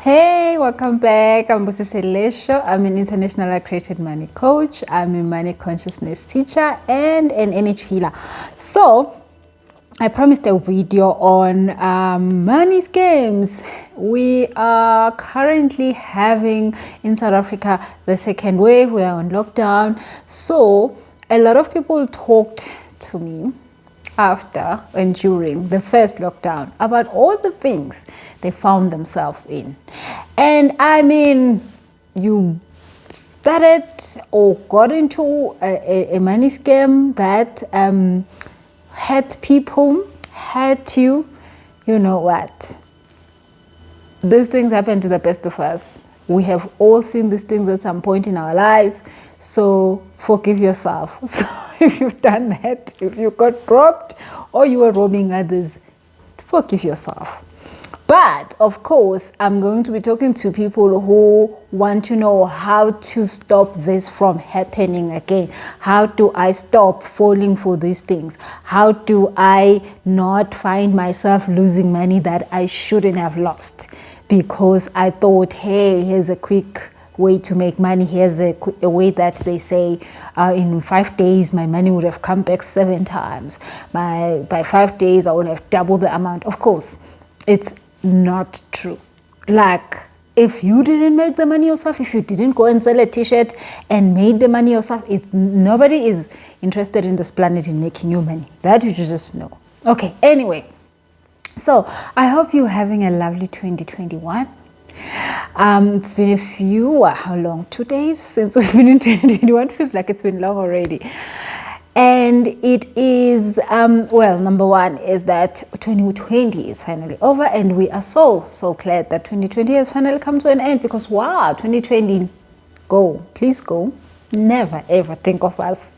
Hey, welcome back. I'm Busi Selesho. I'm an international accredited money coach. I'm a money consciousness teacher and an energy healer. So, I promised a video on money scams. We are currently having in South Africa the second wave. We are on lockdown. So, a lot of people talked to me after and during the first lockdown about all the things they found themselves in. And I mean, you started or got into a money scam that hurt people, hurt you. You know what? These things happen to the best of us. We have all seen these things at some point in our lives. So forgive yourself. So if you've done that, if you got robbed or you were robbing others, forgive yourself. But of course, I'm going to be talking to people who want to know how to stop this from happening again. How do I stop falling for these things? How do I not find myself losing money that I shouldn't have lost? Because I thought, hey, here's a quick way to make money. Here's a way that they say in 5 days my money would have come back 7 times. By 5 days I would have doubled the amount. Of course, it's not true. Like, if you didn't make the money yourself, if you didn't go and sell a t-shirt and made the money yourself, nobody is interested in this planet in making you money. That you should just know. Okay, anyway, so I hope you're having a lovely 2021. It's been a few, how long? 2 days since we've been in 2021. Feels like it's been long already. And it is, well, number one is that 2020 is finally over, and we are so glad that 2020 has finally come to an end, because wow, 2020, go, please go. Never ever think of us.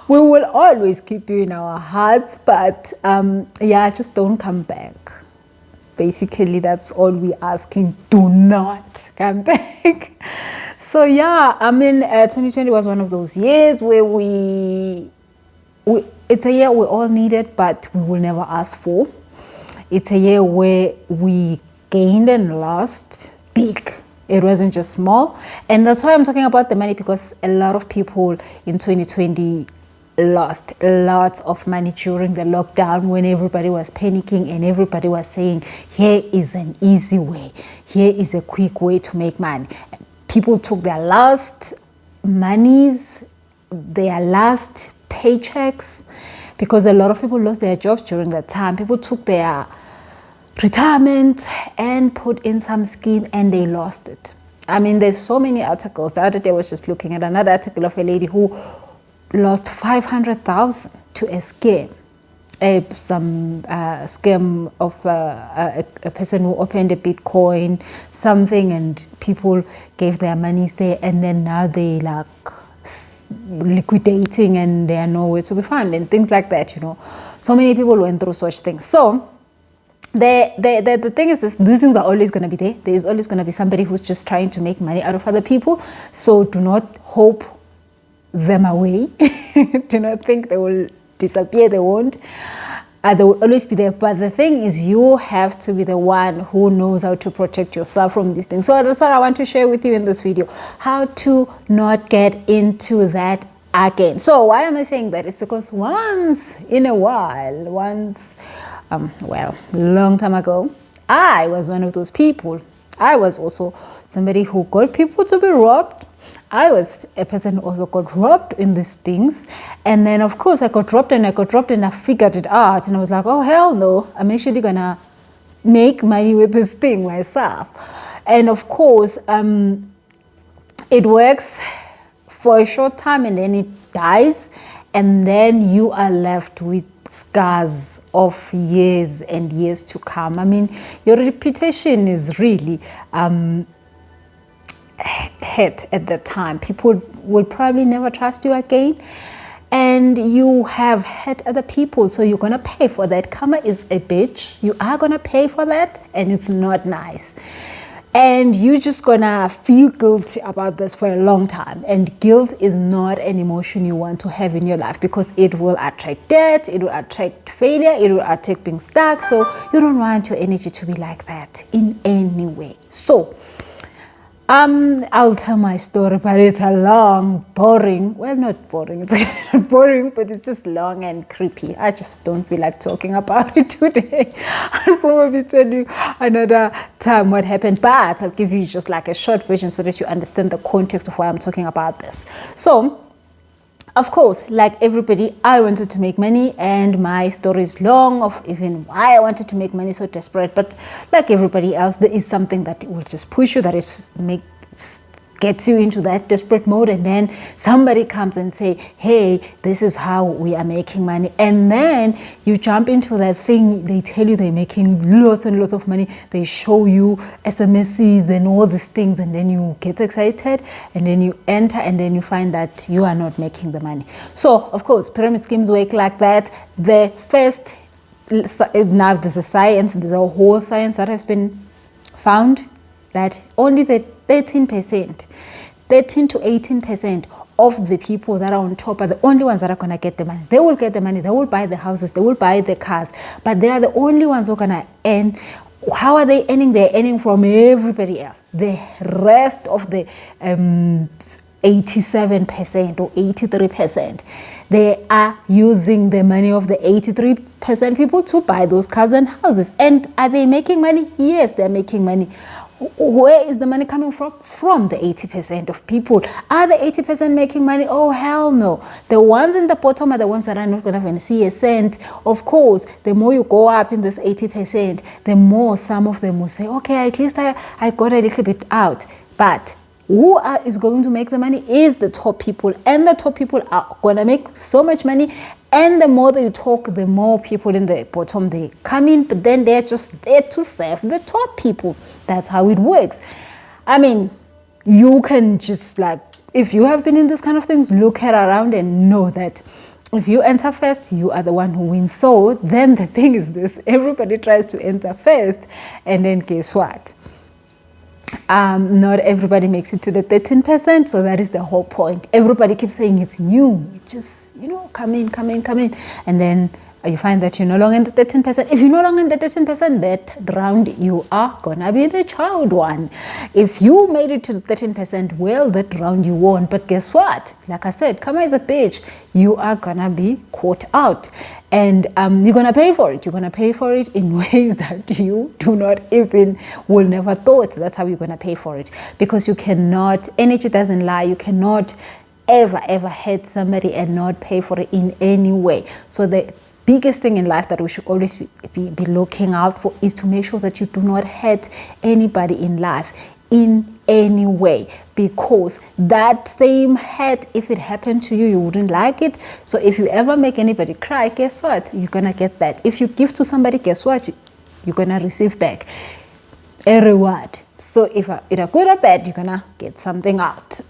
We will always keep you in our hearts, but yeah, just don't come back. Basically, that's all we're asking. Do not come back. So yeah, I mean, 2020 was one of those years where it's a year we all needed, but we will never ask for. It's a year where we gained and lost big. It wasn't just small. And that's why I'm talking about the money, because a lot of people in 2020 lost lots of money during the lockdown, when everybody was panicking and everybody was saying, here is an easy way, here is a quick way to make money. People took their last monies, their last paychecks, because a lot of people lost their jobs during that time. People took their retirement and put in some scheme and they lost it. I mean, there's so many articles. The other day I was just looking at another article of a lady who lost 500,000 to a scam. Some scam of a person who opened a Bitcoin something, and people gave their monies there, and then now they like liquidating and they are nowhere to be found and things like that, you know. So many people went through such things. So the thing is this: these things are always going to be there. There is always going to be somebody who's just trying to make money out of other people. So do not hope them away. Do not think they will disappear. They won't. They will always be there. But the thing is, you have to be the one who knows how to protect yourself from these things. So that's what I want to share with you in this video: how to not get into that again. So why am I saying that? It's because once in a while, well, long time ago, I was one of those people. I was also somebody who got people to be robbed. I was a person who also got robbed in these things. And then, of course, I got robbed and I figured it out. And I was like, oh, hell no, I'm actually going to make money with this thing myself. And of course, it works for a short time and then it dies. And then you are left with scars of years and years to come. I mean, your reputation is really hit at the time. People will probably never trust you again, and you have hurt other people, so you're gonna pay for that. Karma is a bitch. You are gonna pay for that, and it's not nice. And you're just gonna feel guilty about this for a long time. And guilt is not an emotion you want to have in your life, because it will attract debt, it will attract failure, it will attract being stuck. So you don't want your energy to be like that in any So I'll tell my story, but it's a long, boring, well, not boring, it's actually not boring, but it's just long and creepy. I just don't feel like talking about it today. I'll probably tell you another time what happened, but I'll give you just like a short version so that you understand the context of why I'm talking about this. So, of course, like everybody, I wanted to make money, and my story is long of even why I wanted to make money so desperate. But like everybody else, there is something that will just push you, that gets you into that desperate mode, and then somebody comes and say, hey, this is how we are making money, and then you jump into that thing. They tell you they're making lots and lots of money, they show you SMSs and all these things, and then you get excited, and then you enter, and then you find that you are not making the money. So of course, pyramid schemes work like that. The first, now there's a science, there's a whole science that has been found that only the 13% to 18% of the people that are on top are the only ones that are going to get the money. They will get the money, they will buy the houses, they will buy the cars, but they are the only ones who are going to earn. How are they earning? They're earning from everybody else. The rest of the 87% or 83%, they are using the money of the 83% people to buy those cars and houses. And are they making money? Yes, they're making money. Where is the money coming from? From the 80% of people. Are the 80% making money? Oh, hell no. The ones in the bottom are the ones that are not going to see a cent. Of course, the more you go up in this 80%, the more some of them will say, okay, at least I got a little bit out. But who is going to make the money is the top people, and the top people are going to make so much money. And the more they talk, the more people in the bottom, they come in, but then they're just there to serve the top people. That's how it works. I mean, you can just like, if you have been in this kind of things, look around and know that if you enter first, you are the one who wins. So then the thing is this, everybody tries to enter first, and then guess what? Not everybody makes it to the 13%, so that is the whole point. Everybody keeps saying it's new, it just, come in, and then you find that you're no longer in the 13%. If you're no longer in the 13%, that round you are gonna be the child one. If you made it to the 13%, well, that round you won. But guess what? Like I said, karma is a bitch. You are gonna be caught out, and you're gonna pay for it. You're gonna pay for it in ways that you do not even will never thought. That's how you're gonna pay for it, because you cannot. Energy doesn't lie. You cannot ever hurt somebody and not pay for it in any way. So the biggest thing in life that we should always be looking out for is to make sure that you do not hurt anybody in life in any way, because that same hurt, if it happened to you, you wouldn't like it. So if you ever make anybody cry, guess what? You're gonna get that. If you give to somebody, guess what? You're gonna receive back a reward. So if it's good or bad, you're gonna get something out.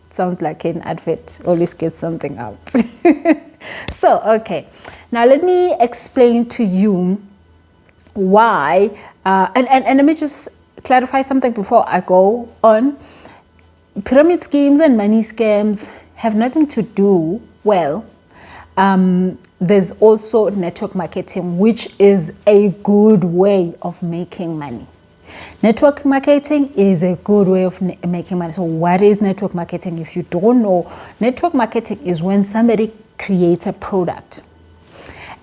Sounds like an advert, always get something out. So, okay, now let me explain to you why, and let me just clarify something before I go on. Pyramid schemes and money scams have nothing to do, well, there's also network marketing, which is a good way of making money. Network marketing is a good way of making money. So what is network marketing? If you don't know, network marketing is when somebody creates a product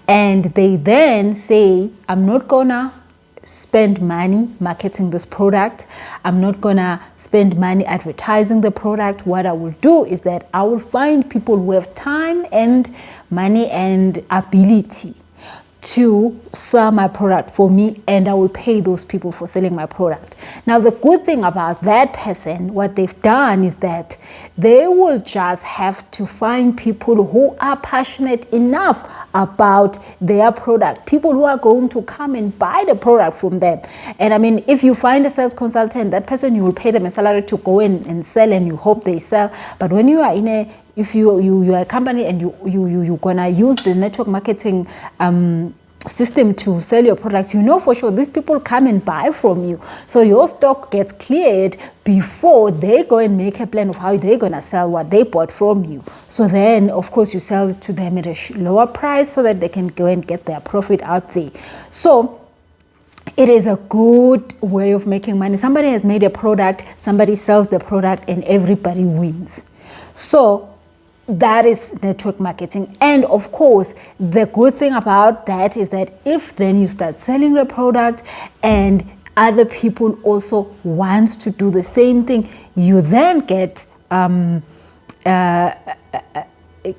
and they then say, I'm not gonna spend money marketing this product. I'm not gonna spend money advertising the product. What I will do is that I will find people who have time and money and ability to sell my product for me, and I will pay those people for selling my product. Now, the good thing about that person, what they've done is that they will just have to find people who are passionate enough about their product, people who are going to come and buy the product from them. And I mean, if you find a sales consultant, that person, you will pay them a salary to go in and sell, and you hope they sell. But when you are if you are a company and you're gonna use the network marketing system to sell your product, you know for sure these people come and buy from you. So your stock gets cleared before they go and make a plan of how they're gonna sell what they bought from you. So then, of course, you sell it to them at a lower price so that they can go and get their profit out there. So it is a good way of making money. Somebody has made a product, somebody sells the product, and everybody wins. So that is network marketing. And of course, the good thing about that is that if then you start selling the product and other people also want to do the same thing, you then get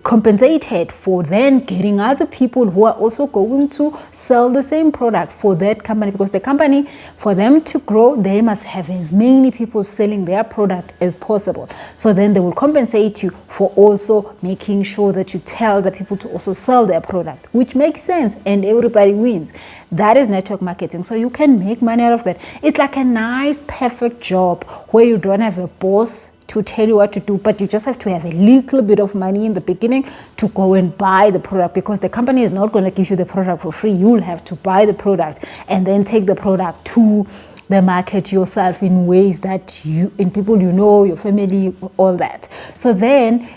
compensated for then getting other people who are also going to sell the same product for that company, because the company, for them to grow, they must have as many people selling their product as possible. So then they will compensate you for also making sure that you tell the people to also sell their product, which makes sense, and everybody wins. That is network marketing. So you can make money out of that. It's like a nice, perfect job where you don't have a boss to tell you what to do, but you just have to have a little bit of money in the beginning to go and buy the product, because the company is not going to give you the product for free. You'll have to buy the product and then take the product to the market yourself in ways that in people you know, your family, all that. So then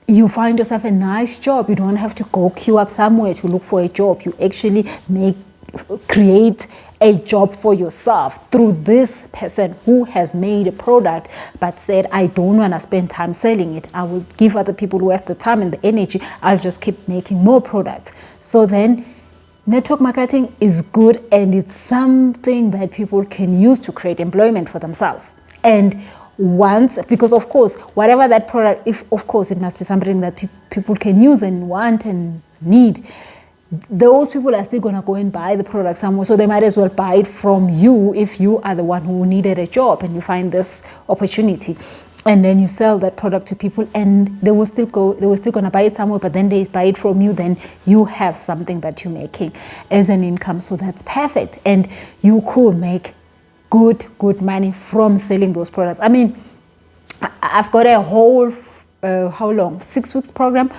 you find yourself a nice job. You don't have to go queue up somewhere to look for a job. You actually create a job for yourself through this person who has made a product but said, I don't want to spend time selling it. I will give other people who have the time and the energy. I'll just keep making more products. So then network marketing is good, and it's something that people can use to create employment for themselves. And once, because of course, whatever that product, if of course it must be something that people can use and want and need, those people are still going to go and buy the product somewhere. So they might as well buy it from you if you are the one who needed a job and you find this opportunity. And then you sell that product to people, and they were still going to buy it somewhere, but then they buy it from you. Then you have something that you're making as an income. So that's perfect. And you could make good money from selling those products. I mean, I've got a whole, 6 weeks program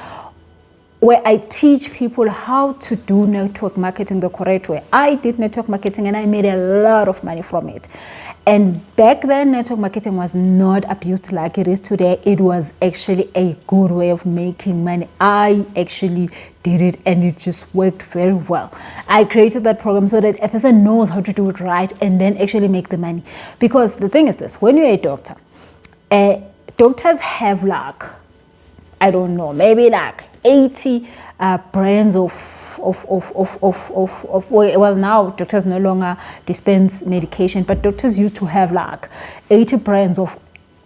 where I teach people how to do network marketing the correct way. I did network marketing and I made a lot of money from it. And back then, network marketing was not abused like it is today. It was actually a good way of making money. I actually did it and it just worked very well. I created that program so that a person knows how to do it right and then actually make the money. Because the thing is this, when you're a doctor, doctors have luck. I don't know, maybe like 80 brands well, now doctors no longer dispense medication, but doctors used to have like 80 brands of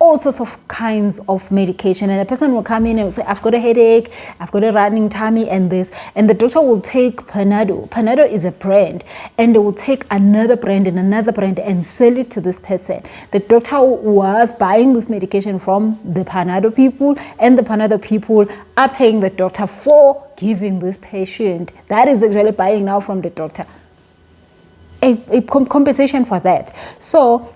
all sorts of kinds of medication, and a person will come in and say, I've got a headache, I've got a running tummy and this, and the doctor will take Panado. Panado is a brand, and they will take another brand and another brand and sell it to this person. The doctor was buying this medication from the Panado people, and the Panado people are paying the doctor for giving this patient. That is actually buying now from the doctor. A compensation for that. So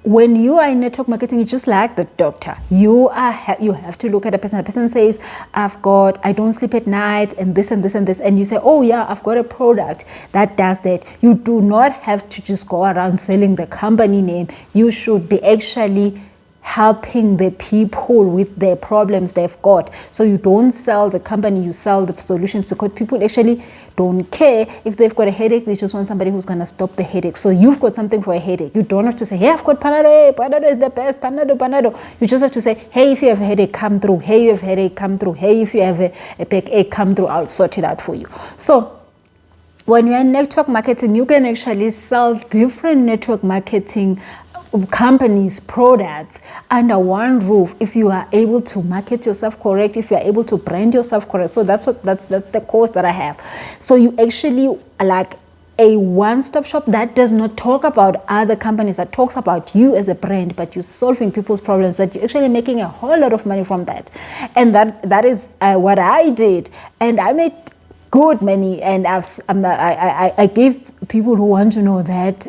when you are in network marketing, it's just like the doctor. You have to look at a person. A person says, I don't sleep at night and this and this and this. And you say, oh yeah, I've got a product that does that. You do not have to just go around selling the company name. You should be actually helping the people with their problems they've got. So you don't sell the company, you sell the solutions, because people actually don't care if they've got a headache. They just want somebody who's going to stop the headache. So you've got something for a headache. You don't have to say, hey, I've got Panado. Hey, Panado is the best. Panado. You just have to say, hey, if you have a headache, come through. Hey, you have a headache, come through. Hey, if you have a backache, come through. I'll sort it out for you. So when you're in network marketing, you can actually sell different network marketing companies' products under one roof if you are able to market yourself correct, if you are able to brand yourself correct. So that's the course that I have. So you actually are like a one-stop shop that does not talk about other companies, that talks about you as a brand, but you're solving people's problems, but you're actually making a whole lot of money from that. And that is what I did, and I made good money. And I give people who want to know that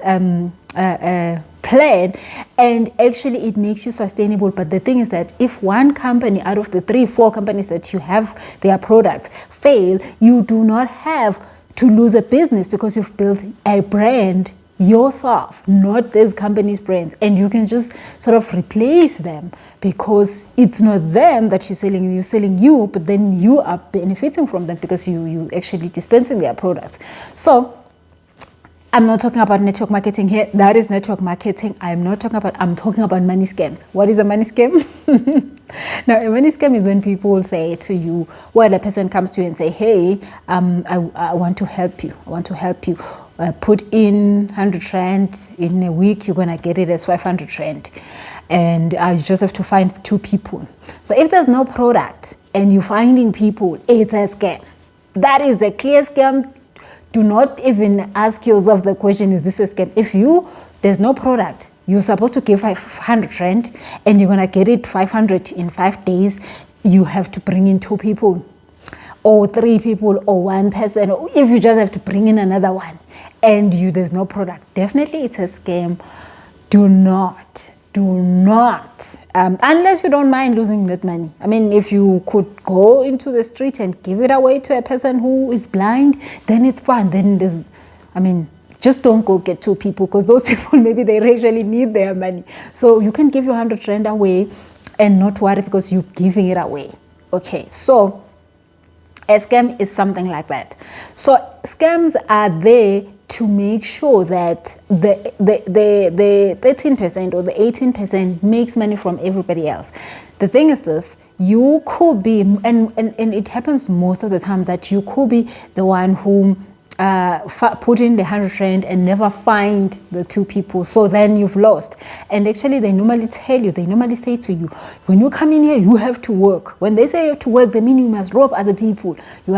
plan, and actually it makes you sustainable. But the thing is that if one company out of the 3-4 companies that you have their products fail, you do not have to lose a business, because you've built a brand yourself, not this company's brands, and you can just sort of replace them, because it's not them that you're selling you, but then you are benefiting from them because you actually dispensing their products. So I'm not talking about network marketing here. That is network marketing. I'm talking about money scams. What is a money scam? Now, a money scam is when people say to you, well, a person comes to you and say, hey, I want to help you. I want to help you. Put in 100 Rand in a week, you're going to get it as 500 Rand. And you just have to find 2 people. So if there's no product and you're finding people, it's a scam. That is a clear scam. Do not even ask yourself the question, is this a scam? If there's no product, you're supposed to give 500 Rand and you're going to get it 500 in 5 days, you have to bring in 2 people or 3 people or 1 person, or if you just have to bring in another one and there's no product, definitely it's a scam. Do not, unless you don't mind losing that money. I mean, if you could go into the street and give it away to a person who is blind, then it's fine. Then just don't go get 2 people, because those people, maybe they really need their money. So you can give your 100 Rand away and not worry because you're giving it away. Okay, so a scam is something like that. So scams are there to make sure that the 13% or the 18% makes money from everybody else. The thing is this, you could be, and it happens most of the time, that you could be the one who put in the 100 Rand and never find the 2 people, so then you've lost. And actually they normally say to you, when you come in here, you have to work. When they say you have to work, they mean you must rob other people. You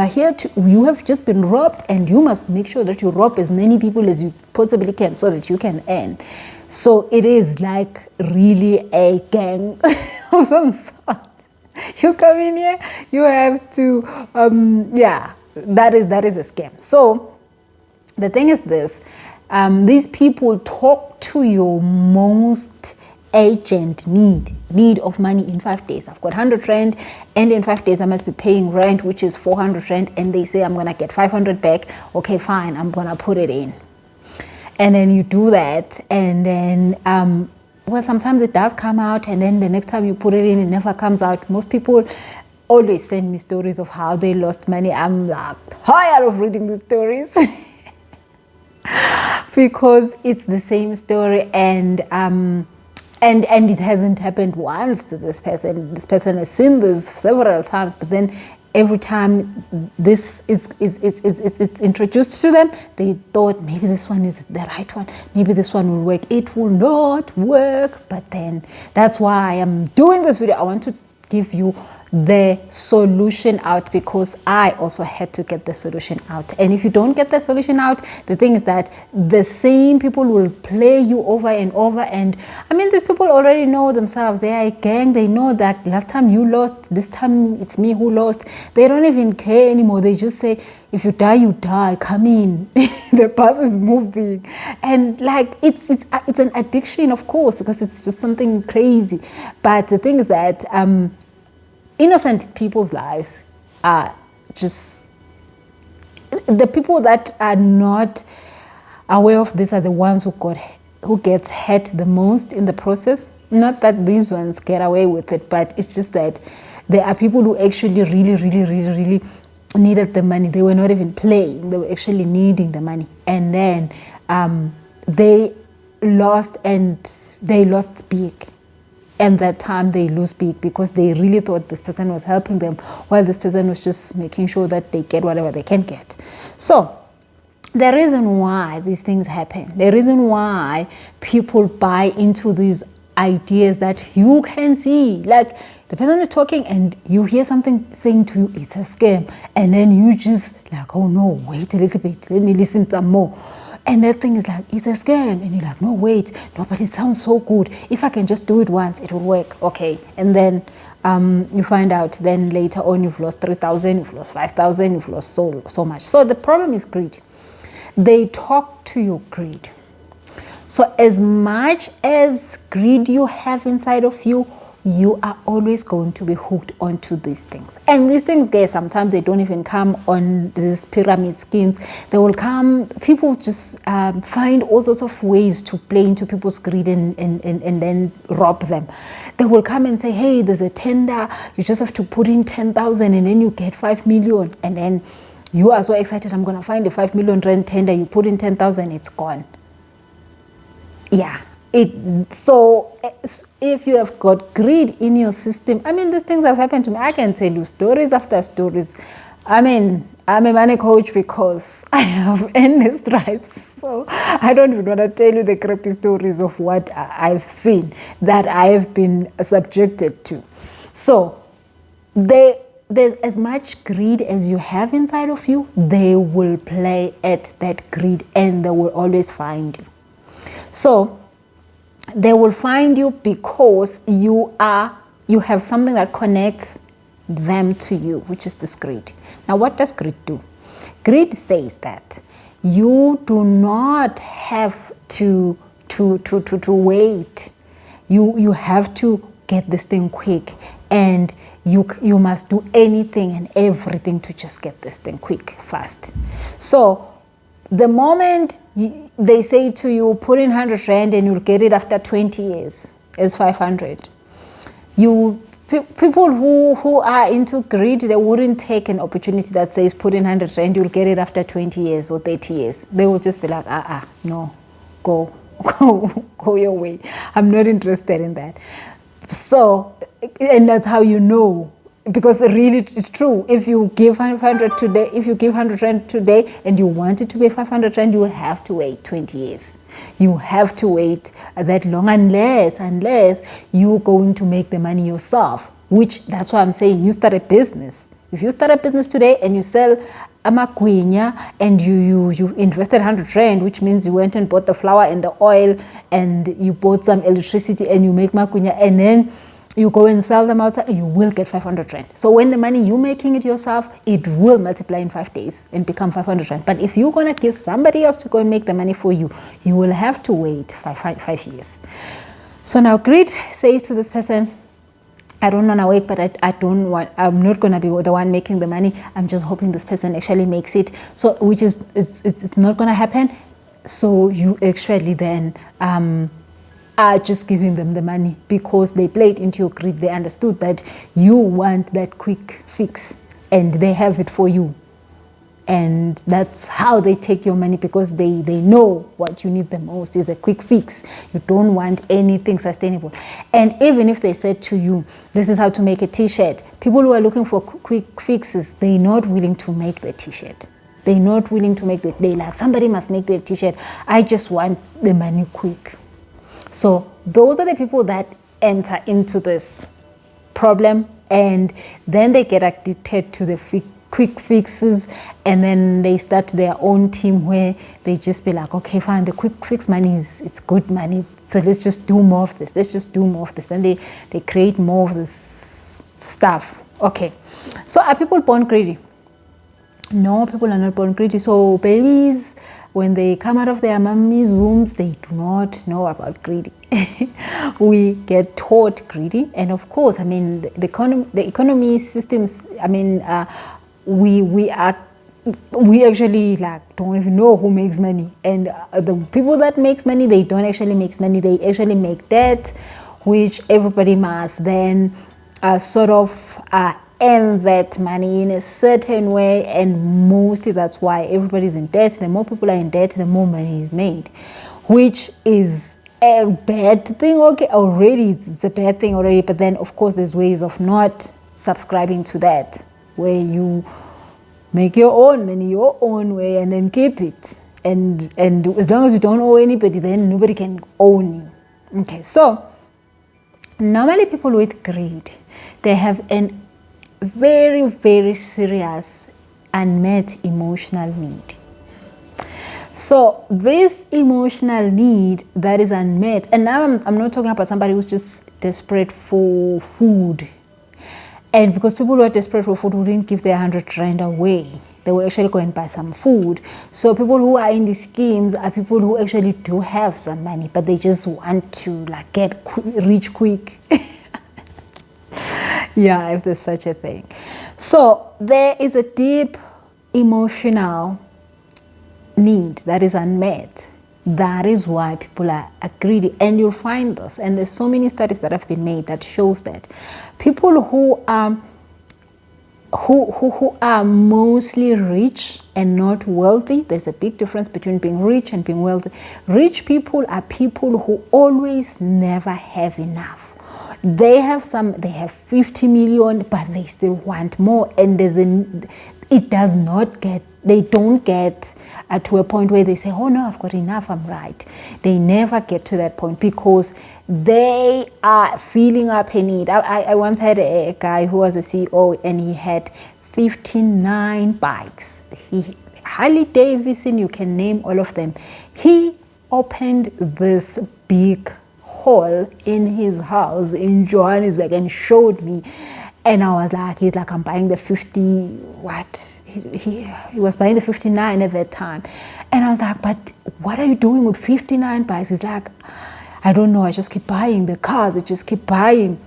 have just been robbed, and you must make sure that you rob as many people as you possibly can so that you can earn. So it is like really a gang of some sort. You come in here, you have to, that is a scam. So the thing is this, these people talk to your most urgent need of money in 5 days. I've got 100 Rand, and in 5 days I must be paying rent, which is 400 Rand, and they say I'm going to get 500 back. Okay, fine, I'm going to put it in. And then you do that, and then sometimes it does come out, and then the next time you put it in, it never comes out. Most people always send me stories of how they lost money. I'm like tired of reading the stories because it's the same story, and it hasn't happened once to this person. This person has seen this several times, but then every time this is introduced to them, they thought maybe this one is the right one, maybe this one will work. It will not work. But then that's why I'm doing this video. I want to give you the solution out, because I also had to get the solution out. And if you don't get the solution out, the thing is that the same people will play you over and over. And I mean, these people already know themselves. They are a gang. They know that last time you lost, this time it's me who lost. They don't even care anymore. They just say, if you die, you die. Come in. The bus is moving. And like, it's an addiction, of course, because it's just something crazy. But the thing is that innocent people's lives are just, the people that are not aware of this are the ones who gets hurt the most in the process. Not that these ones get away with it, but it's just that there are people who actually really needed the money. They were not even playing, they were actually needing the money. And then they lost big. And that time they lose big, because they really thought this person was helping them, while this person was just making sure that they get whatever they can get. So the reason why these things happen, the reason why people buy into these ideas that you can see, like the person is talking and you hear something saying to you, it's a scam, and then you just like, oh no, wait a little bit, let me listen some more. And that thing is like, it's a scam. And you're like, no, wait, no, but it sounds so good. If I can just do it once, it will work. Okay. And then you find out then later on you've lost 3,000, you've lost 5,000, you've lost so much. So the problem is greed. They talk to your greed. So as much as greed you have inside of you, you are always going to be hooked onto these things. And these things, guys, sometimes they don't even come on these pyramid schemes. They will come, people just find all sorts of ways to play into people's greed and then rob them. They will come and say, hey, there's a tender, you just have to put in 10,000 and then you get 5 million. And then You are so excited, I'm going to find a 5 million rand tender, you put in 10,000, it's gone. Yeah. So if you have got greed in your system, I mean, these things have happened to me. I can tell you stories after stories. I mean, I'm a money coach because I have endless stripes. So I don't even want to tell you the crappy stories of what I've seen, that I have been subjected to. So there's as much greed as you have inside of you, they will play at that greed and they will always find you. So they will find you because you have something that connects them to you, which is this greed. Now, what does greed do? Greed says that you do not have to wait. You have to get this thing quick, and you must do anything and everything to just get this thing quick, fast. So the moment they say to you, put in 100 rand and you'll get it after 20 years, it's 500. People who are into greed, they wouldn't take an opportunity that says put in 100 rand, you'll get it after 20 years or 30 years. They will just be like, no, go your way. I'm not interested in that. So, and that's how you know. Because really it's true. If you give 500 today, if you give 100 rand today and you want it to be 500 rand, you will have to wait 20 years. You have to wait that long unless you're going to make the money yourself, which that's why I'm saying you start a business. If you start a business today and you sell amagwinya and you invested 100 rand, which means you went and bought the flour and the oil and you bought some electricity and you make magwinya, and then you go and sell them outside, you will get 500 rand. So when the money you're making it yourself, it will multiply in 5 days and become 500 rand. But if you're going to give somebody else to go and make the money for you, you will have to wait 5 years. So now greed says to this person, I don't want to wait, but I'm not going to be the one making the money. I'm just hoping this person actually makes it. So, which is, it's not going to happen. So you actually then, are just giving them the money because they played into your greed. They understood that you want that quick fix and they have it for you. And that's how they take your money, because they know what you need the most is a quick fix. You don't want anything sustainable. And even if they said to you, this is how to make a t-shirt, people who are looking for quick fixes, they're not willing to make the t-shirt. They're not willing to make they like, somebody must make the t-shirt. I just want the money quick. So those are the people that enter into this problem, and then they get addicted to the quick fixes, and then they start their own team where they just be like, okay, fine, the quick fix money it's good money, so let's just do more of this. Let's just do more of this. Then they create more of this stuff. Okay, so are people born greedy? No, people are not born greedy. So babies, when they come out of their mommy's wombs, they do not know about greedy. We get taught greedy, and of course, I mean, the economy systems. I mean, we actually like don't even know who makes money, and the people that makes money, they don't actually make money. They actually make debt, which everybody must then sort of earn that money in a certain way, and mostly that's why everybody's in debt. The more people are in debt, the more money is made, which is a bad thing. Okay, already it's a bad thing already, but then of course there's ways of not subscribing to that, where you make your own money your own way and then keep it, and as long as you don't owe anybody, then nobody can own you. Okay, so normally people with greed, they have an very, very serious unmet emotional need. So this emotional need that is unmet, and now I'm not talking about somebody who's just desperate for food. And because people who are desperate for food wouldn't give their 100 rand away, they will actually go and buy some food. So people who are in these schemes are people who actually do have some money, but they just want to like get rich quick. Yeah, if there's such a thing. So there is a deep emotional need that is unmet. That is why people are greedy, and you'll find this, and there's so many studies that have been made that shows that people who are who are mostly rich and not wealthy. There's a big difference between being rich and being wealthy. Rich people are people who always never have enough. They have 50 million, but they still want more, and they don't get to a point where they say, oh no, I've got enough, I'm right. They never get to that point because they are filling up a need. I once had a guy who was a CEO, and he had 59 bikes. Harley Davidson, you can name all of them. He opened this big hall in his house in Johannesburg and showed me. And I was like, he's like, I'm buying the 50, what? He was buying the 59 at that time. And I was like, but what are you doing with 59 bikes? He's like, I don't know, I just keep buying the cars, I just keep buying.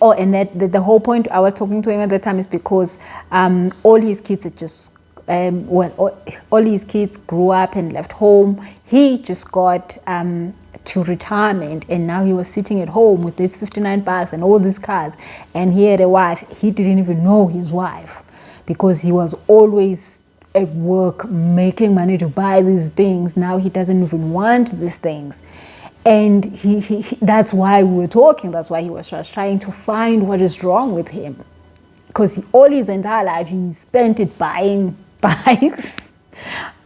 Oh, and the whole point I was talking to him at that time is because all his kids are just, all his kids grew up and left home. He just got to retirement, and now he was sitting at home with these 59 bikes and all these cars, and he had a wife. He didn't even know his wife because he was always at work making money to buy these things. Now he doesn't even want these things. And he that's why we were talking. That's why he was just trying to find what is wrong with him, because all his entire life he spent it buying bikes.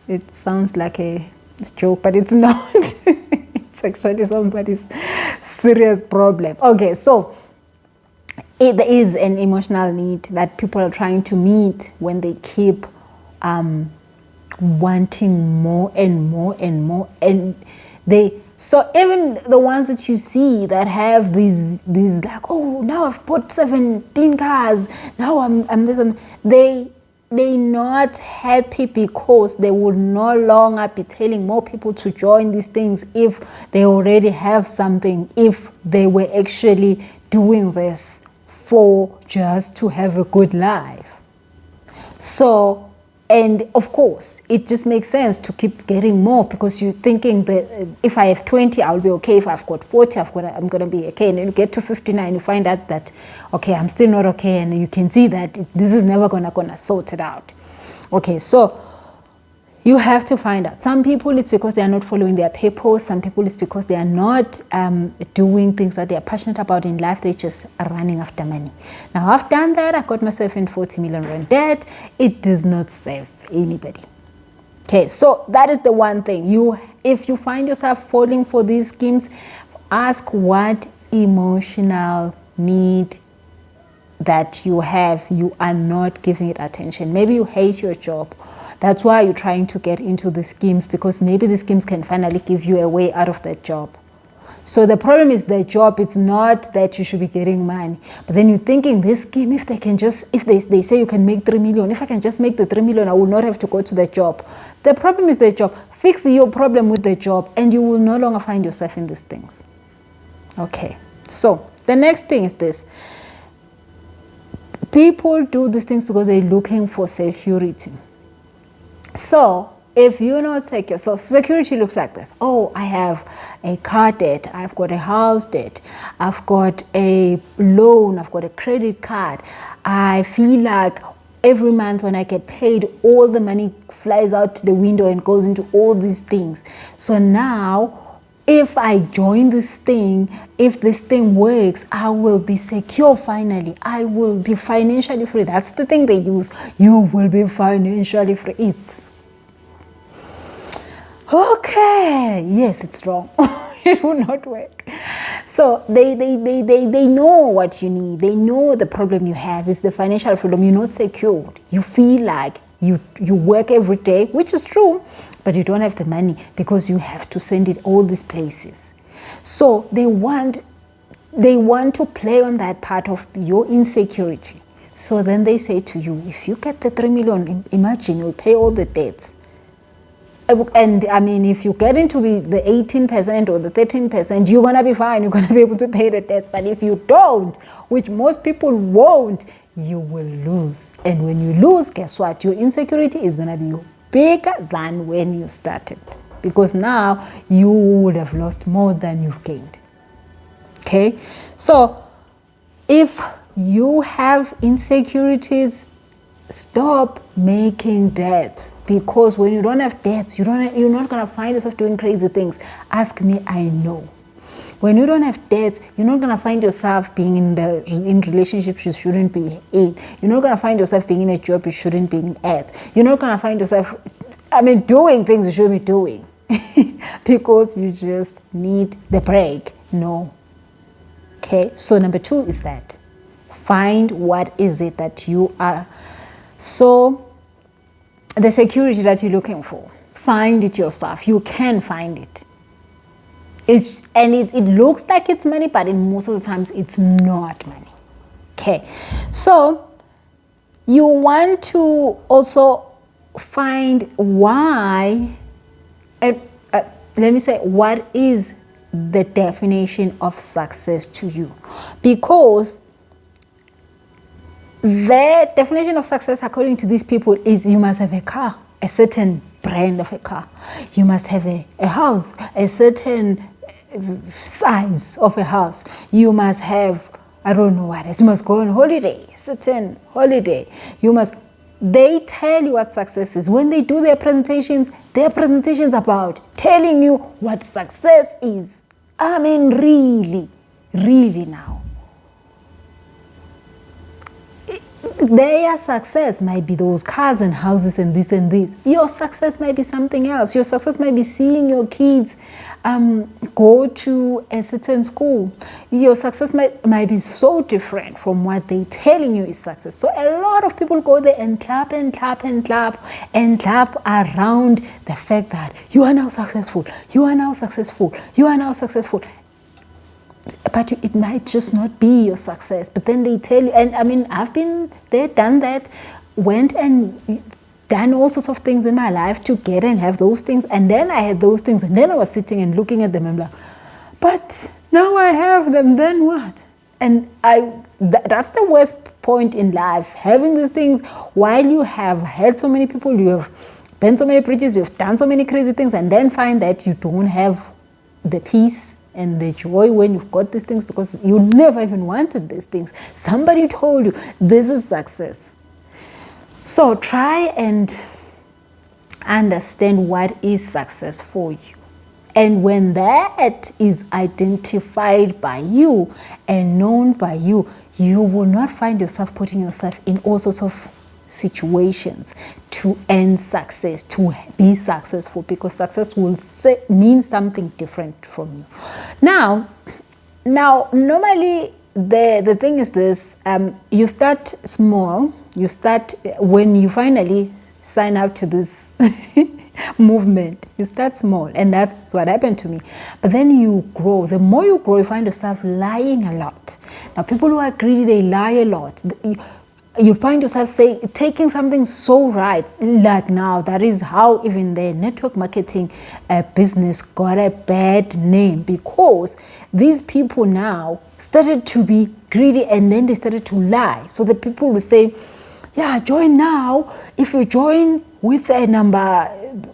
It sounds like a joke, but it's not. It's actually somebody's serious problem. Okay, so there is an emotional need that people are trying to meet when they keep wanting more and more and more, and so even the ones that you see that have these like, oh, now I've bought 17 cars, now I'm this, and they're not happy because they would no longer be telling more people to join these things if they already have something, if they were actually doing this for just to have a good life. So, and of course, it just makes sense to keep getting more because you're thinking that if I have 20, I'll be okay. If I've got 40, I'm going to be okay. And then you get to 59, you find out that, okay, I'm still not okay. And you can see that this is never going to sort it out. Okay, so you have to find out. Some people, it's because they are not following their purpose. Some people, it's because they are not doing things that they are passionate about in life. They're just running after money. Now, I've done that. I got myself in 40 million rand debt. It does not serve anybody. Okay, so that is the one thing. If you find yourself falling for these schemes, ask what emotional need that you have. You are not giving it attention. Maybe you hate your job. That's why you're trying to get into the schemes, because maybe the schemes can finally give you a way out of that job. So the problem is the job. It's not that you should be getting money. But then you're thinking this scheme, if they say you can make 3 million, if I can just make the 3 million, I will not have to go to the job. The problem is the job. Fix your problem with the job and you will no longer find yourself in these things. Okay, so the next thing is this. People do these things because they're looking for security. So if you're not secure, so security looks like this. Oh, I have a car debt, I've got a house debt, I've got a loan, I've got a credit card. I feel like every month when I get paid, all the money flies out the window and goes into all these things. So now, if I join this thing, if this thing works, I will be secure finally. I will be financially free. That's the thing they use. You will be financially free. It's okay. Yes, it's wrong. It will not work. So they know what you need. They know the problem you have is the financial freedom. You're not secured. You feel like you work every day, which is true, but you don't have the money because you have to send it all these places. So they want to play on that part of your insecurity. So then they say to you, if you get the 3 million, imagine you'll pay all the debts. And I mean, if you get into the 18% or the 13%, you're going to be fine. You're going to be able to pay the debts. But if you don't, which most people won't, you will lose. And when you lose, guess what? Your insecurity is going to be bigger than when you started. Because now you would have lost more than you've gained. Okay? So if you have insecurities, stop making debts, because when you don't have debts, you're not going to find yourself doing crazy things. Ask me, I know. When you don't have debts, you're not going to find yourself being in relationships you shouldn't be in. You're not going to find yourself being in a job you shouldn't be at. You're not going to find yourself, doing things you shouldn't be doing because you just need the break. No. Okay, so number 2 is that. Find what is it that you are. So the security that you're looking for, find it yourself. You can find it. It looks like it's money, but in most of the times it's not money. Okay, so you want to also find why, and let me say, what is the definition of success to you? Because the definition of success, according to these people, is you must have a car, a certain brand of a car. You must have a house, a certain size of a house. You must have, I don't know what else. You must go on holiday, certain holiday. They tell you what success is. When they do their presentations about telling you what success is. Really, really now. Their success might be those cars and houses and this and this. Your success might be something else. Your success might be seeing your kids go to a certain school. Your success might be so different from what they're telling you is success. So a lot of people go there and clap and clap and clap and clap around the fact that you are now successful. You are now successful. You are now successful. But it might just not be your success. But then they tell you, and I've been there, done that, went and done all sorts of things in my life to get and have those things. And then I had those things, and then I was sitting and looking at them and I'm like, but now I have them, then what? And that's the worst point in life, having these things while you have had so many people, you have burned so many bridges, you've done so many crazy things, and then find that you don't have the peace and the joy when you've got these things, because you never even wanted these things. Somebody told you this is success. So try and understand what is success for you. And when that is identified by you and known by you, you will not find yourself putting yourself in all sorts of situations to earn success, to be successful, because success will mean something different from you. Now normally the thing is this, you start small. You start when you finally sign up to this movement. You start small, and that's what happened to me. But then you grow. The more you grow, you find yourself lying a lot. Now, people who are greedy, they lie a lot. You find yourself taking something so right, like now, that is how even the network marketing business got a bad name, because these people now started to be greedy and then they started to lie. So the people will say, yeah, join now. If you join with a number,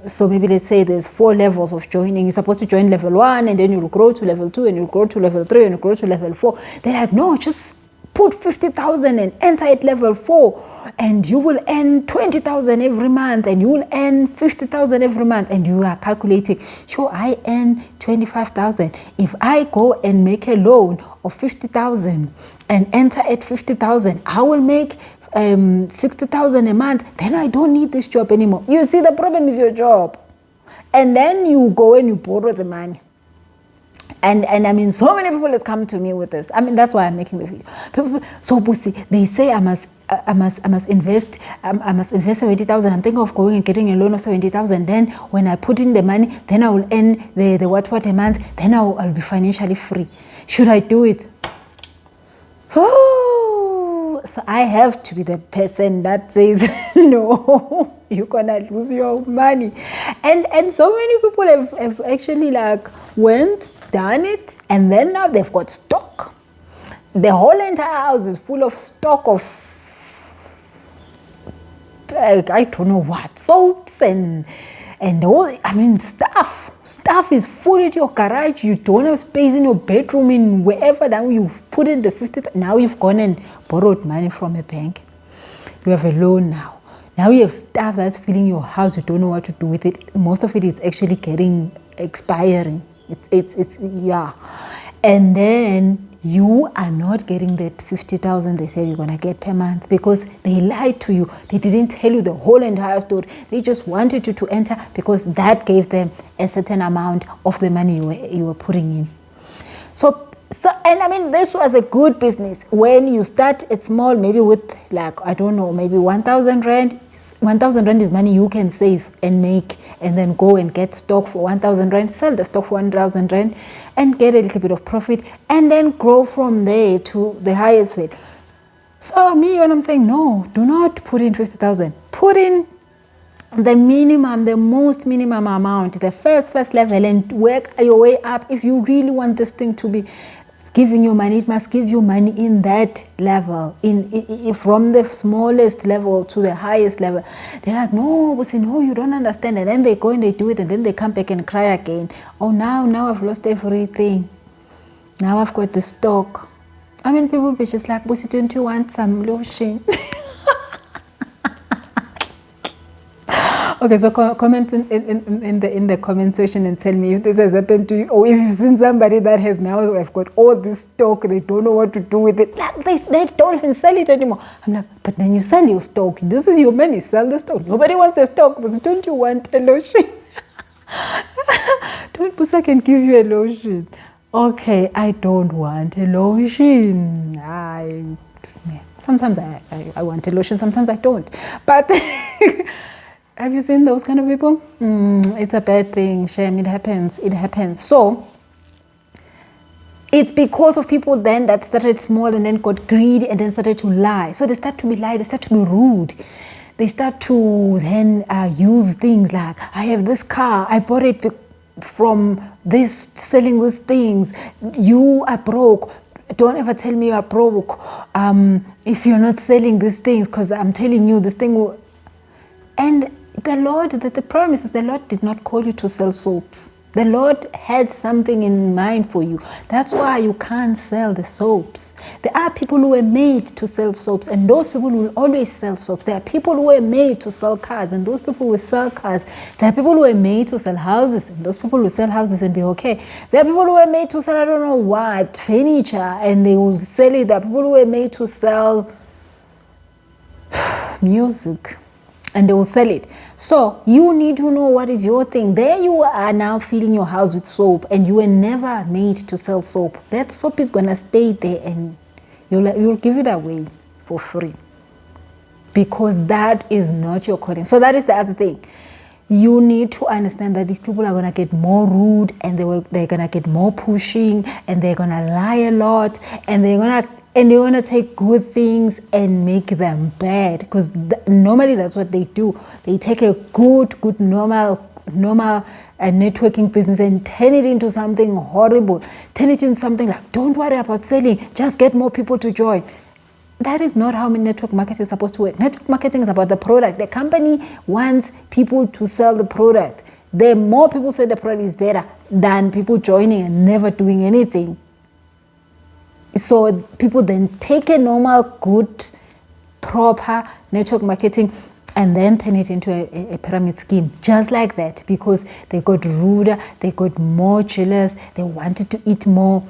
so maybe let's say there's 4 levels of joining. You're supposed to join level 1, and then you'll grow to level 2, and you'll grow to level 3, and you'll grow to level 4. They're like, no, just put 50,000 and enter at level 4, and you will earn 20,000 every month, and you will earn 50,000 every month. And you are calculating, sure, I earn 25,000. If I go and make a loan of 50,000 and enter at 50,000, I will make 60,000 a month. Then I don't need this job anymore. You see, the problem is your job. And then you go and you borrow the money. And so many people has come to me with this. That's why I'm making the video. People, so Busi, they say I must invest 70,000. I'm thinking of going and getting a loan of 70,000. Then when I put in the money, then I will earn the what a month. Then I'll be financially free. Should I do it? So I have to be the person that says no. You're gonna lose your money. And so many people have actually done it, and then now they've got stock. The whole entire house is full of stock of I don't know what, soaps and And all, I mean, stuff is full in your garage. You don't have space in your bedroom, in wherever. Now you've put in the 50. Now you've gone and borrowed money from a bank. You have a loan now. Now you have stuff that's filling your house. You don't know what to do with it. Most of it is actually expiring. It's yeah. And then you are not getting that 50,000 they said you're gonna get per month, because they lied to you. They didn't tell you the whole entire story. They just wanted you to enter because that gave them a certain amount of the money you were putting in. So, and I mean, this was a good business. When you start it small, maybe with like, I don't know, maybe 1,000 rand. 1,000 rand is money you can save and make, and then go and get stock for 1,000 rand, sell the stock for 1,000 rand and get a little bit of profit, and then grow from there to the highest rate. So me, when I'm saying no, do not put in 50,000. Put in the minimum, the most minimum amount, the first level, and work your way up. If you really want this thing to be giving you money, it must give you money in that level, in from the smallest level to the highest level. They're like, no, Busi, no, you don't understand. And then they go and they do it, and then they come back and cry again. Oh, now I've lost everything. Now I've got the stock. I mean, people be just like, Busi, don't you want some lotion? Okay, so comment in the comment section and tell me if this has happened to you, or if you've seen somebody that has now have got all this stock, they don't know what to do with it. Like they don't even sell it anymore. I'm like, but then you sell your stock. This is your money. Sell the stock. Nobody wants the stock, but don't you want a lotion? Don't Busi can give you a lotion. Okay, I don't want a lotion. Sometimes I want a lotion, sometimes I don't. But have you seen those kind of people? It's a bad thing, shame. It happens. So it's because of people then that started small and then got greedy and then started to lie. So they start to be lie, they start to be rude. They start to then use things like, I have this car, I bought it from this, selling these things. You are broke. Don't ever tell me you are broke if you're not selling these things, because I'm telling you this thing will... And the Lord, the promise is the Lord did not call you to sell soaps. The Lord had something in mind for you. That's why you can't sell the soaps. There are people who are made to sell soaps, and those people will always sell soaps. There are people who are made to sell cars, and those people will sell cars. There are people who are made to sell houses, and those people will sell houses and be okay. There are people who are made to sell, I don't know what, furniture, and they will sell it. There are people who are made to sell music, and they will sell it. So you need to know what is your thing. There you are now filling your house with soap, and you were never made to sell soap. That soap is gonna stay there, and you'll give it away for free, because that is not your calling. So that is the other thing. You need to understand that these people are gonna get more rude, and they're gonna get more pushing, and they're gonna lie a lot, and they're gonna take good things and make them bad, because normally that's what they do. They take a good normal networking business and turn it into something horrible. Turn it into something like, don't worry about selling, just get more people to join. That is not how network marketing is supposed to work. Network marketing is about the product. The company wants people to sell the product. The more people say the product is better than people joining and never doing anything. So people then take a normal, good, proper network marketing and then turn it into a pyramid scheme, just like that, because they got ruder, they got more jealous, they wanted to eat more,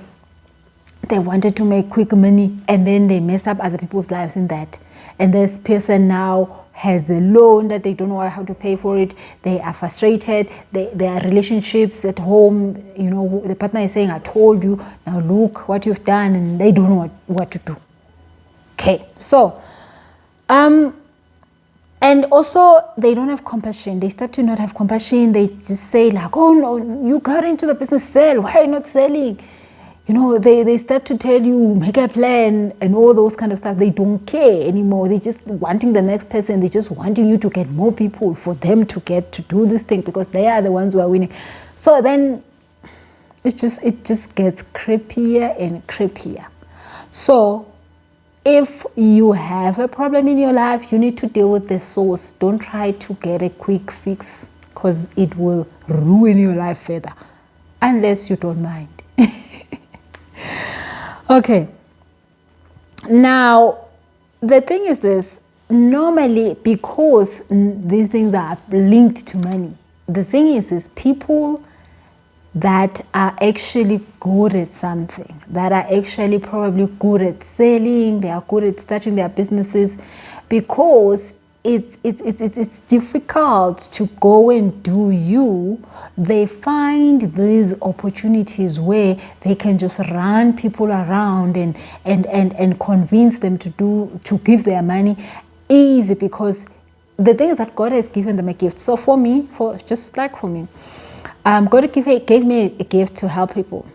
they wanted to make quick money, and then they mess up other people's lives in that. And this person now has a loan that they don't know how to pay for it. They are frustrated. There are relationships at home. You know, the partner is saying, I told you, now look what you've done, and they don't know what to do. Okay, so, and also they don't have compassion. They start to not have compassion. They just say like, oh no, you got into the business, sell. Why are you not selling? You know, they start to tell you, make a plan and all those kind of stuff. They don't care anymore. They just wanting the next person. They just wanting you to get more people for them to get to do this thing, because they are the ones who are winning. So then it just gets creepier and creepier. So if you have a problem in your life, you need to deal with the source. Don't try to get a quick fix because it will ruin your life further, unless you don't mind. Okay. Now, the thing is this, normally, because these things are linked to money, the thing is people that are actually good at something, that are actually probably good at selling, they are good at starting their businesses, because it's difficult to go and do you, they find these opportunities where they can just run people around and convince them to give their money easy, because the thing is that God has given them a gift. So for me, God gave me a gift to help people.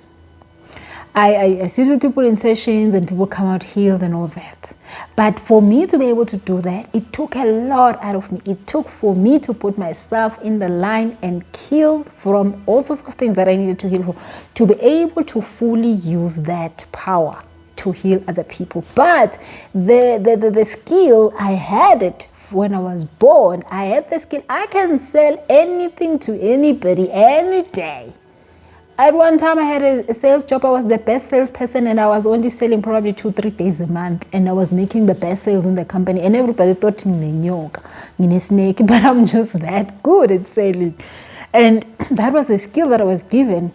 I sit with people in sessions and people come out healed and all that. But for me to be able to do that, it took a lot out of me. It took for me to put myself in the line and heal from all sorts of things that I needed to heal from, to be able to fully use that power to heal other people. But the skill, I had it when I was born. I had the skill. I can sell anything to anybody any day. At one time, I had a sales job. I was the best salesperson, and I was only selling probably 2-3 days a month, and I was making the best sales in the company. And everybody thought I'm a snake, but I'm just that good at selling. And that was a skill that I was given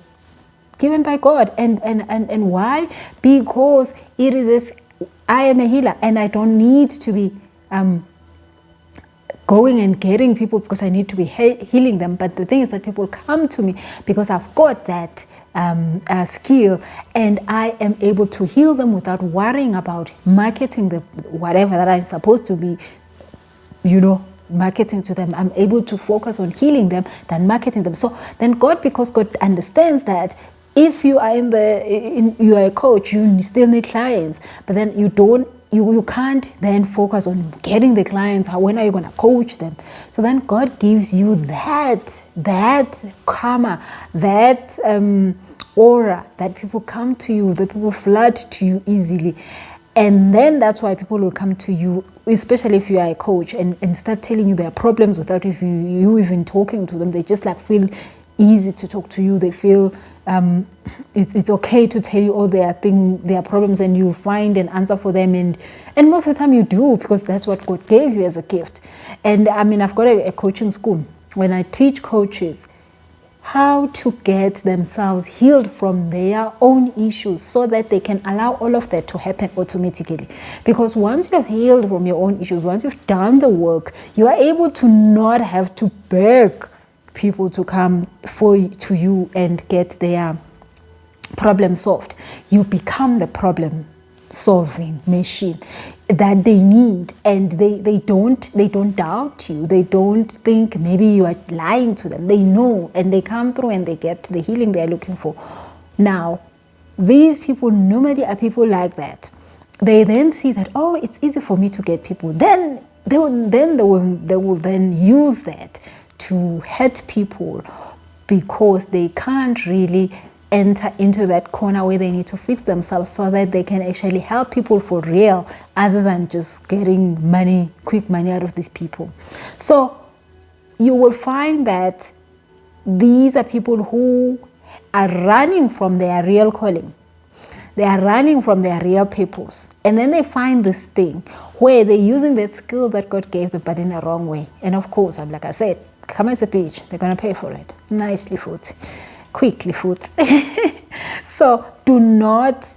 by God. And why? Because it is this, I am a healer, and I don't need to be going and getting people because I need to be healing them. But the thing is that people come to me because I've got that skill, and I am able to heal them without worrying about marketing the whatever that I'm supposed to be, marketing to them. I'm able to focus on healing them than marketing them. So then because God understands that if you are you are a coach, you still need clients, but then you can't then focus on getting the clients. When are you going to coach them? So then God gives you that karma, that aura, that people come to you, that people flood to you easily. And then that's why people will come to you, especially if you are a coach, and start telling you their problems without you even talking to them. They just feel easy to talk to you. They feel it's okay to tell you all their problems, and you find an answer for them. And most of the time you do, because that's what God gave you as a gift. And I've got a coaching school. When I teach coaches how to get themselves healed from their own issues so that they can allow all of that to happen automatically. Because once you've healed from your own issues, once you've done the work, you are able to not have to beg people to come to you and get their problem solved. You become the problem solving machine that they need, and they don't doubt you. They don't think maybe you are lying to them. They know, and they come through and they get the healing they're looking for. Now, these people normally are people like that. They then see that, oh, it's easy for me to get people. Then they will then use that to hurt people, because they can't really enter into that corner where they need to fix themselves so that they can actually help people for real, other than just getting quick money out of these people. So you will find that these are people who are running from their real calling. They are running from their real purpose. And then they find this thing where they're using that skill that God gave them, but in a wrong way. And of course, like I said, come as a bitch, they're going to pay for it. Nicely foot. Quickly foot. So do not,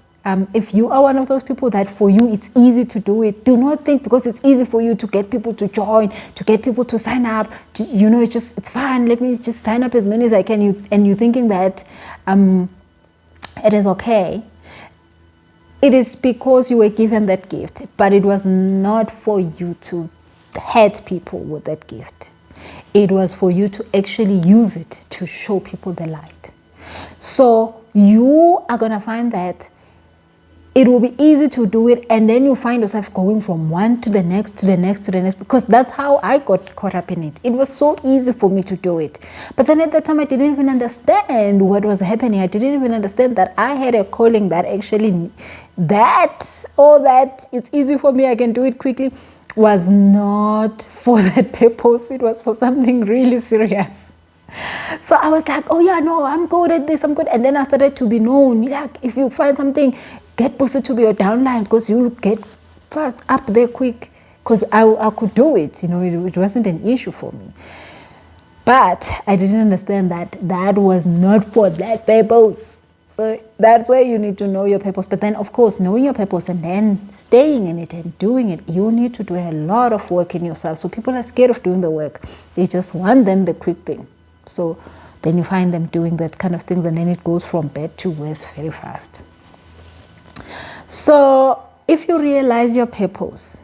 if you are one of those people that for you it's easy to do it, do not think because it's easy for you to get people to join, to get people to sign up, it's fine, let me just sign up as many as I can, and you're thinking that it is okay. It is because you were given that gift, but it was not for you to hurt people with that gift. It was for you to actually use it to show people the light. So you are going to find that it will be easy to do it, and then you find yourself going from one to the next, to the next, to the next, because that's how I got caught up in it. It was so easy for me to do it. But then at that time, I didn't even understand what was happening. I didn't even understand that I had a calling that actually, that it's easy for me, I can do it quickly, was not for that purpose. It was for something really serious. So I was like, oh yeah, no, I'm good at this, I'm good. And then I started to be known. Like, if you find something, get Busi to be your downline, because you'll get fast up there quick. Because I could do it, it wasn't an issue for me. But I didn't understand that that was not for that purpose. So that's where you need to know your purpose. But then, of course, knowing your purpose and then staying in it and doing it, you need to do a lot of work in yourself. So people are scared of doing the work. They just want then the quick thing. So then you find them doing that kind of things, and then it goes from bad to worse very fast. So if you realize your purpose,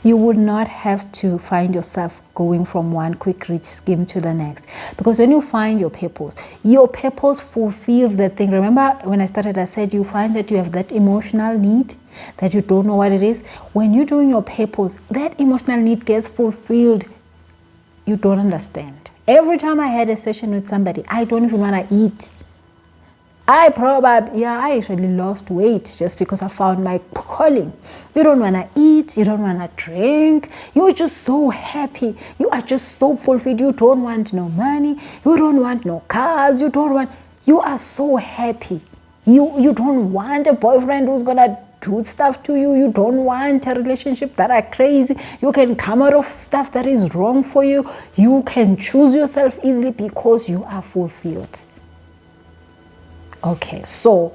you would not have to find yourself going from one quick rich scheme to the next. Because when you find your purpose fulfills that thing. Remember when I started, I said you find that you have that emotional need that you don't know what it is. When you're doing your purpose, that emotional need gets fulfilled. You don't understand. Every time I had a session with somebody, I don't even want to eat. I actually lost weight just because I found my calling. You don't want to eat, you don't want to drink, you're just so happy, you are just so fulfilled. You don't want no money, you don't want no cars, you are so happy. You don't want a boyfriend who's gonna do stuff to you. You don't want a relationship that are crazy. You can come out of stuff that is wrong for you. You can choose yourself easily because you are fulfilled. Okay, so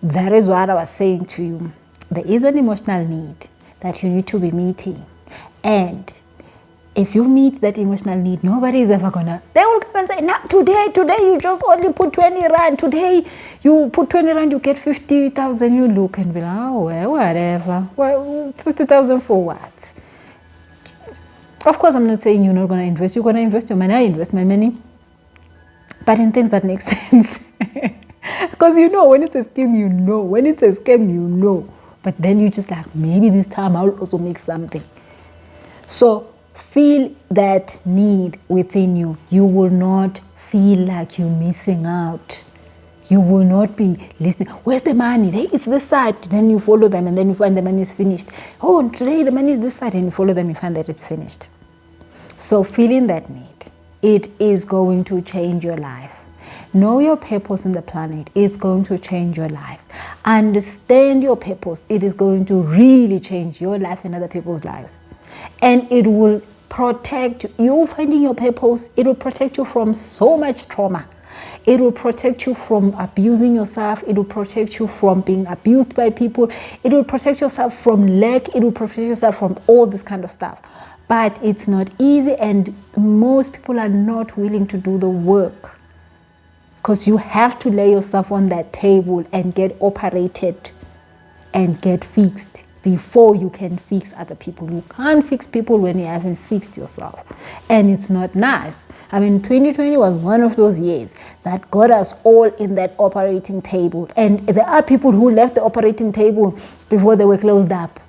that is what I was saying to you. There is an emotional need that you need to be meeting. And if you meet that emotional need, nobody is ever gonna, they will come and say, nah, today you just only put 20 rand. Today you put 20 rand, you get 50,000. You look and be like, oh, well, whatever. Well, 50,000 for what? Of course, I'm not saying you're not gonna invest. You're gonna invest your money. I invest my money. But in things that make sense. Because when it's a scheme, when it's a scam, but then you just like, maybe this time I'll also make something. So feel that need within you. You will not feel like you're missing out. You will not be listening. Where's the money? It's this side. Then you follow them and then you find the money is finished. Oh, today the money is this side, and you follow them, you find that it's finished. So feeling that need, it is going to change your life. Know your purpose in the planet. It's going to change your life. Understand your purpose. It is going to really change your life and other people's lives. And it will protect you. Finding your purpose, it will protect you from so much trauma. It will protect you from abusing yourself. It will protect you from being abused by people. It will protect yourself from lack. It will protect yourself from all this kind of stuff. But it's not easy, and most people are not willing to do the work. Because you have to lay yourself on that table and get operated and get fixed before you can fix other people. You can't fix people when you haven't fixed yourself. And it's not nice. 2020 was one of those years that got us all in that operating table. And there are people who left the operating table before they were closed up.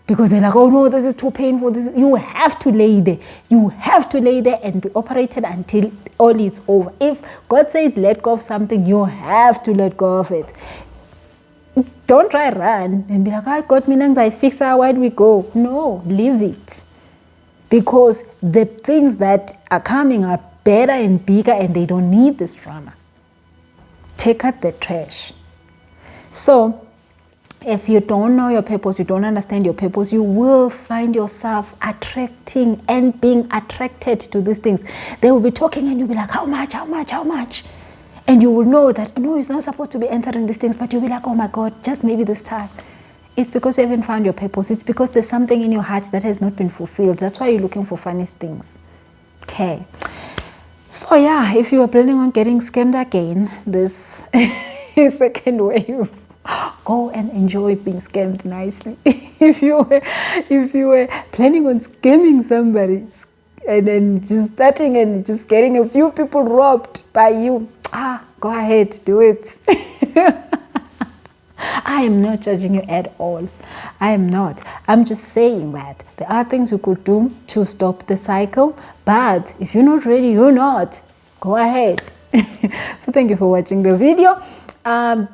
Because they're like, oh no, this is too painful. You have to lay there. You have to lay there and be operated until all is over. If God says let go of something, you have to let go of it. Don't try run and be like, I got me nangs, I fix her, where do we go? No, leave it. Because the things that are coming are better and bigger, and they don't need this drama. Take out the trash. So, if you don't know your purpose, you don't understand your purpose, you will find yourself attracting and being attracted to these things. They will be talking and you'll be like, how much? And you will know that, no, it's not supposed to be entering these things, but you'll be like, oh my God, just maybe this time. It's because you haven't found your purpose. It's because there's something in your heart that has not been fulfilled. That's why you're looking for funniest things. Okay. So yeah, if you are planning on getting scammed again, this is second wave. Go and enjoy being scammed nicely. If you were planning on scamming somebody and then just starting and just getting a few people robbed by you, go ahead, do it. I am not judging you at all. I am not. I'm just saying that there are things you could do to stop the cycle, but if you're not ready, you're not. Go ahead. So thank you for watching the video.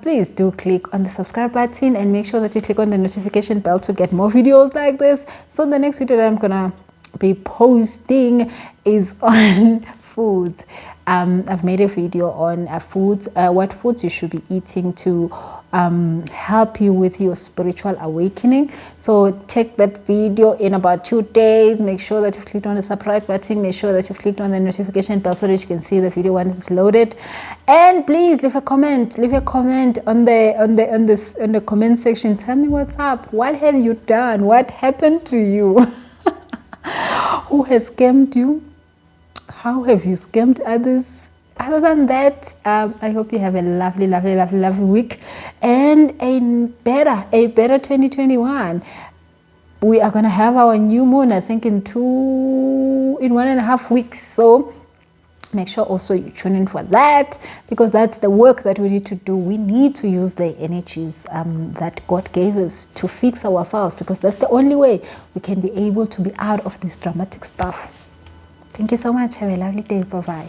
Please do click on the subscribe button and make sure that you click on the notification bell to get more videos like this. So the next video that I'm gonna be posting is on foods. I've made a video on foods, what foods you should be eating to help you with your spiritual awakening. So check that video in about 2 days. Make sure that you've clicked on the subscribe button. Make sure that you've clicked on the notification bell so that you can see the video once it's loaded. And please leave a comment. Leave a comment on the comment section. Tell me what's up. What have you done? What happened to you? Who has scammed you? How have you scammed others? Other than that, I hope you have a lovely, lovely, lovely, lovely week and a better 2021. We are going to have our new moon, I think, in 1.5 weeks. So make sure also you tune in for that, because that's the work that we need to do. We need to use the energies that God gave us to fix ourselves, because that's the only way we can be able to be out of this dramatic stuff. Thank you so much. Have a lovely day. Bye-bye.